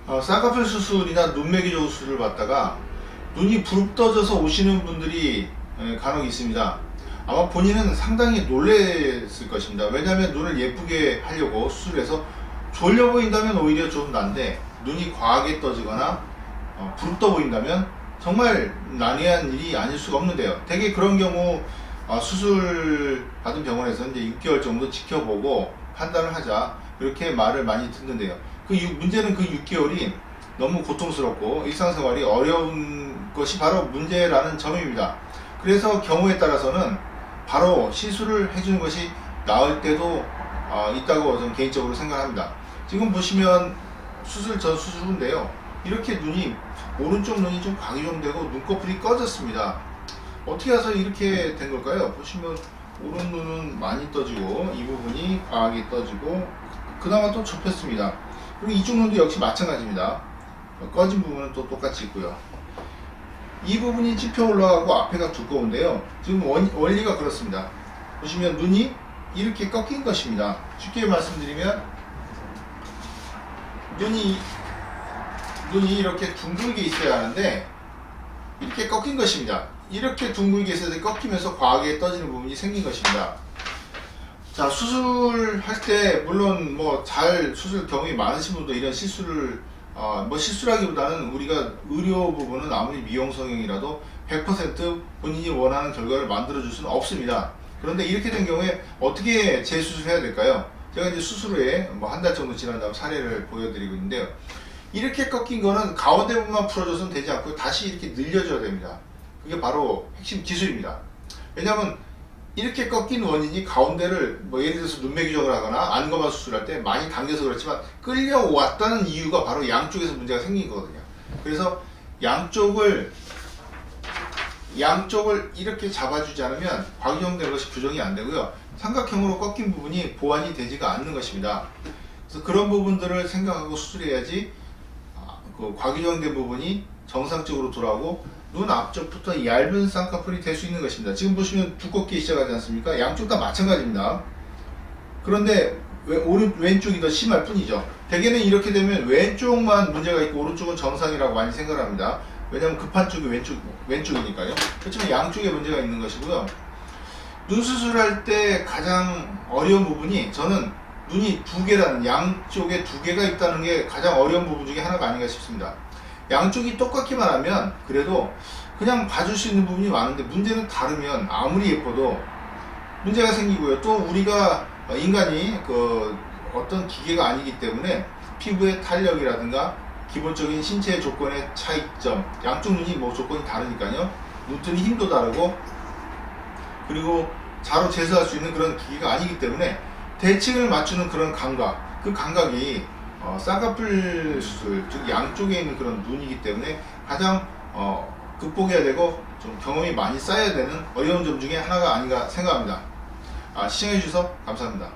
쌍꺼풀 수술이나 눈매기 수술을 받다가 눈이 부릅떠져서 오시는 분들이 간혹 있습니다. 아마 본인은 상당히 놀랬을 것입니다. 왜냐하면 눈을 예쁘게 하려고 수술해서 졸려 보인다면 오히려 좀 난데, 눈이 과하게 떠지거나 부릅떠 보인다면 정말 난해한 일이 아닐 수가 없는데요. 대개 그런 경우 수술 받은 병원에서 이제 6개월 정도 지켜보고 판단을 하자, 이렇게 말을 많이 듣는데요. 문제는 그 6개월이 너무 고통스럽고 일상생활이 어려운 것이 바로 문제라는 점입니다. 그래서 경우에 따라서는 바로 시술을 해주는 것이 나을 때도 있다고 저는 개인적으로 생각합니다. 지금 보시면 전 수술 후인데요, 이렇게 오른쪽 눈이 좀 광이 좀 되고 눈꺼풀이 꺼졌습니다. 어떻게 해서 이렇게 된 걸까요? 보시면 오른 눈은 많이 떠지고 이 부분이 과하게 떠지고 그나마 또 접혔습니다. 그리고 이쪽 눈도 역시 마찬가지입니다. 꺼진 부분은 또 똑같이 있고요. 이 부분이 찝혀 올라가고 앞에가 두꺼운데요. 지금 원리가 그렇습니다. 보시면 눈이 이렇게 꺾인 것입니다. 쉽게 말씀드리면 눈이 이렇게 둥글게 있어야 하는데 이렇게 꺾인 것입니다. 이렇게 둥글게 있어야 돼 꺾이면서 과하게 떠지는 부분이 생긴 것입니다. 자, 수술할 때 물론 수술 경험이 많으신 분도 이런 실수를 실수라기보다는 우리가 의료 부분은 아무리 미용 성형이라도 100% 본인이 원하는 결과를 만들어 줄 수는 없습니다. 그런데 이렇게 된 경우에 어떻게 재수술해야 될까요? 제가 이제 수술 후에 한 달 정도 지난 다음 사례를 보여드리고 있는데요. 이렇게 꺾인 거는 가운데 부분만 풀어줘서는 되지 않고 다시 이렇게 늘려줘야 됩니다. 그게 바로 핵심 기술입니다. 왜냐하면 이렇게 꺾인 원인이 가운데를 예를 들어서 눈매 교정을 하거나 안검하 수술할 때 많이 당겨서 그렇지만 끌려왔다는 이유가 바로 양쪽에서 문제가 생긴 거거든요. 그래서 양쪽을 이렇게 잡아주지 않으면 과교정된 것이 교정이 안 되고요, 삼각형으로 꺾인 부분이 보완이 되지가 않는 것입니다. 그래서 그런 부분들을 생각하고 수술해야지 그 과교정된 부분이 정상적으로 돌아오고 눈 앞쪽부터 얇은 쌍꺼풀이 될 수 있는 것입니다. 지금 보시면 두껍게 시작하지 않습니까? 양쪽 다 마찬가지입니다. 그런데 왼쪽이 더 심할 뿐이죠. 대개는 이렇게 되면 왼쪽만 문제가 있고 오른쪽은 정상이라고 많이 생각을 합니다. 왜냐하면 급한 쪽이 왼쪽이니까요. 그렇지만 양쪽에 문제가 있는 것이고요. 눈 수술할 때 가장 어려운 부분이, 저는 눈이 양쪽에 두 개가 있다는 게 가장 어려운 부분 중에 하나가 아닌가 싶습니다. 양쪽이 똑같기만 하면 그래도 그냥 봐줄 수 있는 부분이 많은데, 문제는 다르면 아무리 예뻐도 문제가 생기고요. 또 우리가 인간이 어떤 기계가 아니기 때문에 피부의 탄력이라든가 기본적인 신체 조건의 차이점, 양쪽 눈이 조건이 다르니까요. 눈뜨는 힘도 다르고, 그리고 자로 재수할 수 있는 그런 기계가 아니기 때문에 대칭을 맞추는 그런 감각, 그 감각이 쌍꺼풀 수술, 즉 양쪽에 있는 그런 눈이기 때문에 가장 극복해야 되고 좀 경험이 많이 쌓여야 되는 어려운 점 중에 하나가 아닌가 생각합니다. 시청해 주셔서 감사합니다.